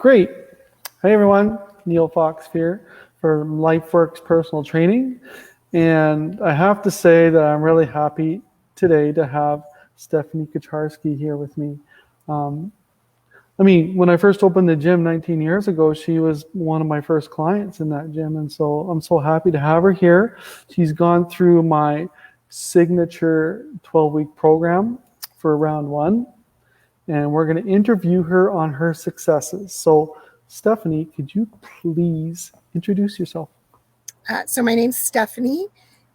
Great. Hey everyone, Neil Fox here for LifeWorks Personal Training. And I have to say that I'm really happy today to have Stephanie Kacharski here with me. When I first opened the gym 19 years ago, she was one of my first clients in that gym. And so I'm so happy to have her here. She's gone through my signature 12-week program for round one. And we're going to interview her on her successes. So, Stephanie, could you please introduce yourself? So my name's Stephanie,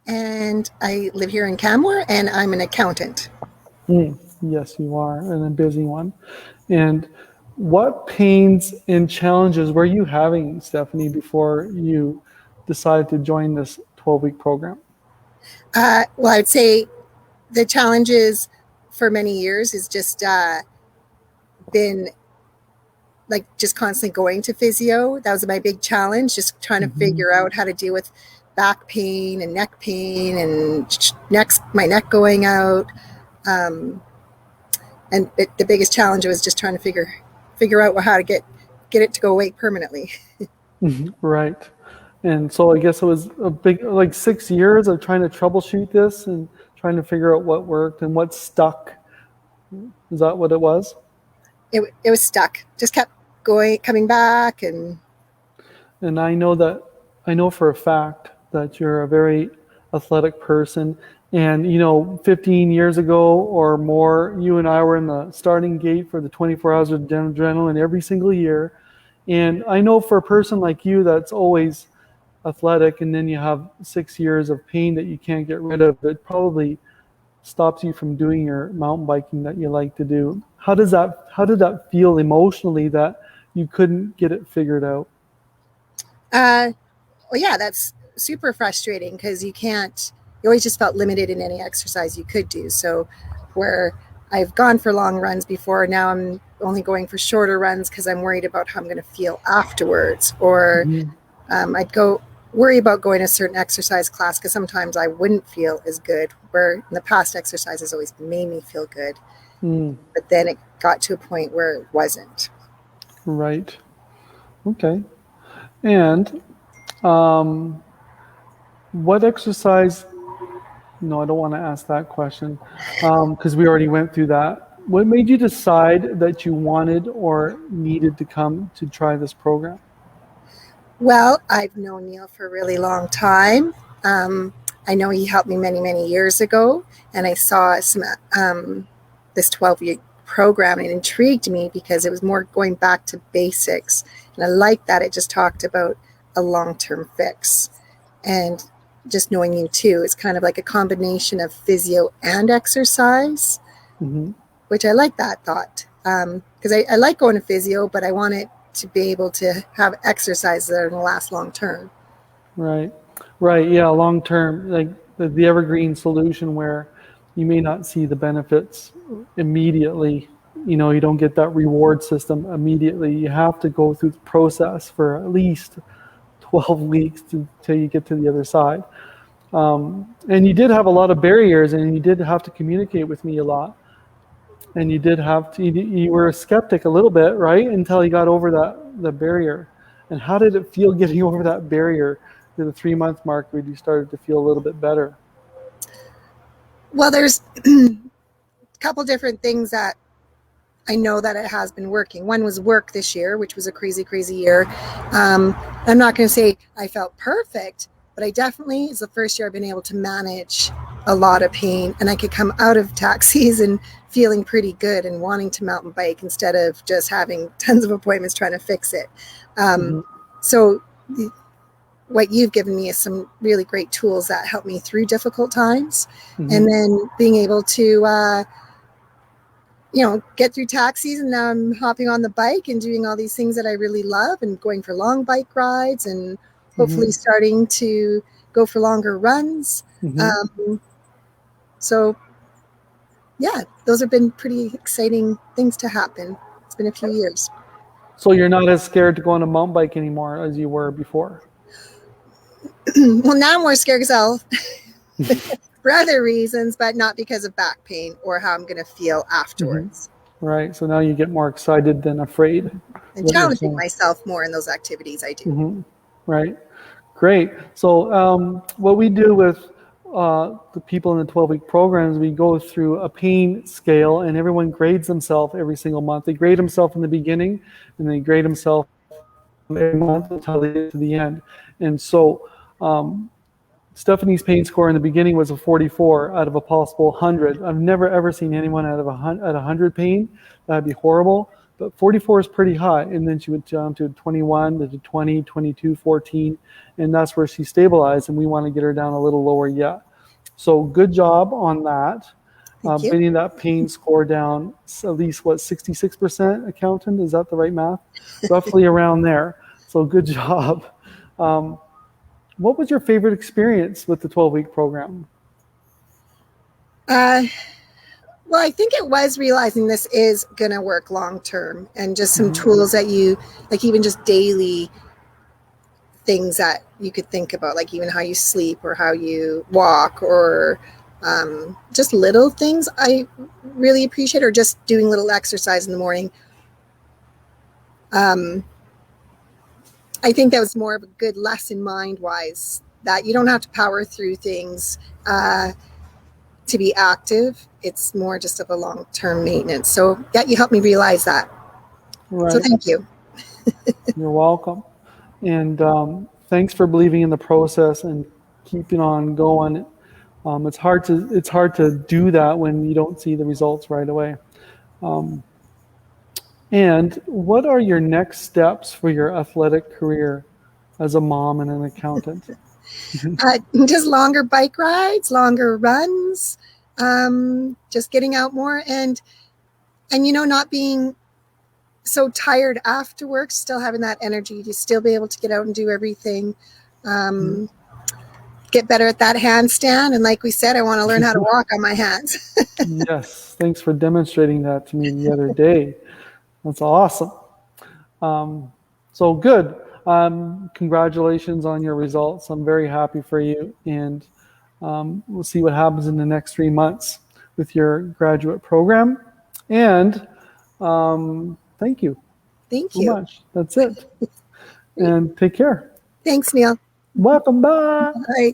and I live here in Canmore, and I'm an accountant. Yes, you are, and a busy one. And what pains and challenges were you having, Stephanie, before you decided to join this 12-week program? Well, I'd say the challenges for many years is just been like just constantly going to physio. That was my big challenge, just trying to figure out how to deal with back pain and neck pain and my neck going out. And the biggest challenge was just trying to figure out how to get it to go away permanently. Right. And so I guess it was a big, like 6 years of trying to troubleshoot this and trying to figure out what worked and what stuck. Is that what it was? It was stuck. Just kept coming back. And I know for a fact that you're a very athletic person. And, 15 years ago or more, you and I were in the starting gate for the 24 hours of adrenaline every single year. And I know for a person like you that's always athletic and then you have 6 years of pain that you can't get rid of, it probably stops you from doing your mountain biking that you like to do. How did that feel emotionally that you couldn't get it figured out? Well, yeah, that's super frustrating because you always just felt limited in any exercise you could do. So where I've gone for long runs before, now I'm only going for shorter runs because I'm worried about how I'm going to feel afterwards. Or I'd worry about going to a certain exercise class because sometimes I wouldn't feel as good, where in the past exercises always made me feel good. But then it got to a point where it wasn't. Right. Okay. And what exercise? No, I don't want to ask that question because we already went through that. What made you decide that you wanted or needed to come to try this program? Well, I've known Neil for a really long time. I know he helped me many, many years ago, and I saw some this 12-week program, and it intrigued me because it was more going back to basics. And I like that it just talked about a long-term fix. And just knowing you too, it's kind of like a combination of physio and exercise, which I like that thought. Because I like going to physio, but I want it to be able to have exercises that are going to last long term. Right. Yeah, long term, like the evergreen solution where you may not see the benefits immediately. You don't get that reward system immediately. You have to go through the process for at least 12 weeks till you get to the other side. And you did have a lot of barriers, and you did have to communicate with me a lot. And you were a skeptic a little bit, right? Until you got over the barrier. And how did it feel getting over that barrier to the 3-month mark where you started to feel a little bit better? Well, there's a couple different things that I know that it has been working. One was work this year, which was a crazy, crazy year. I'm not going to say I felt perfect, but I definitely, it's the first year I've been able to manage a lot of pain, and I could come out of tax season feeling pretty good and wanting to mountain bike instead of just having tons of appointments trying to fix it. So what you've given me is some really great tools that help me through difficult times. And then being able to, get through tax season. Now I'm hopping on the bike and doing all these things that I really love and going for long bike rides and hopefully starting to go for longer runs. So yeah, those have been pretty exciting things to happen. It's been a few years. So you're not as scared to go on a mountain bike anymore as you were before? Well, now I'm more scared because for other reasons, but not because of back pain or how I'm going to feel afterwards. Right. So now you get more excited than afraid. and what you're challenging saying. myself more in those activities I do. Mhm. Right. Great. So what we do with the people in the 12-week programs, we go through a pain scale, and everyone grades themselves every single month. They grade themselves in the beginning, and they grade themselves every month until they get to the end. And so Stephanie's pain score in the beginning was a 44 out of a possible 100. I've never ever seen anyone out of at 100 pain. That'd be horrible. But 44 is pretty high. And then she would jump to 21, to 20, 22, 14. And that's where she stabilized. And we want to get her down a little lower yet. So good job on that. Thank you. Bringing that pain score down at least, 66%, accountant? Is that the right math? Roughly around there. So good job. What was your favorite experience with the 12-week program? Well, I think it was realizing this is going to work long term, and just some tools that you, like even just daily things that you could think about, like even how you sleep or how you walk, or just little things I really appreciate, or just doing little exercise in the morning. I think that was more of a good lesson mind-wise, that you don't have to power through things to be active. It's more just of a long-term maintenance. So yeah, you helped me realize that. Right. So thank you. You're welcome. And thanks for believing in the process and keeping on going. It's hard to do that when you don't see the results right away. And what are your next steps for your athletic career as a mom and an accountant? Just longer bike rides, longer runs, just getting out more, and not being so tired after work, still having that energy to still be able to get out and do everything. Get better at that handstand, and like we said, I want to learn how to walk on my hands. Yes, thanks for demonstrating that to me the other day. That's awesome. So good. Congratulations on your results. I'm very happy for you, and we'll see what happens in the next 3 months with your graduate program. And thank you. Thank so you. much. That's it. And take care. Thanks, Neil. Welcome back. Bye.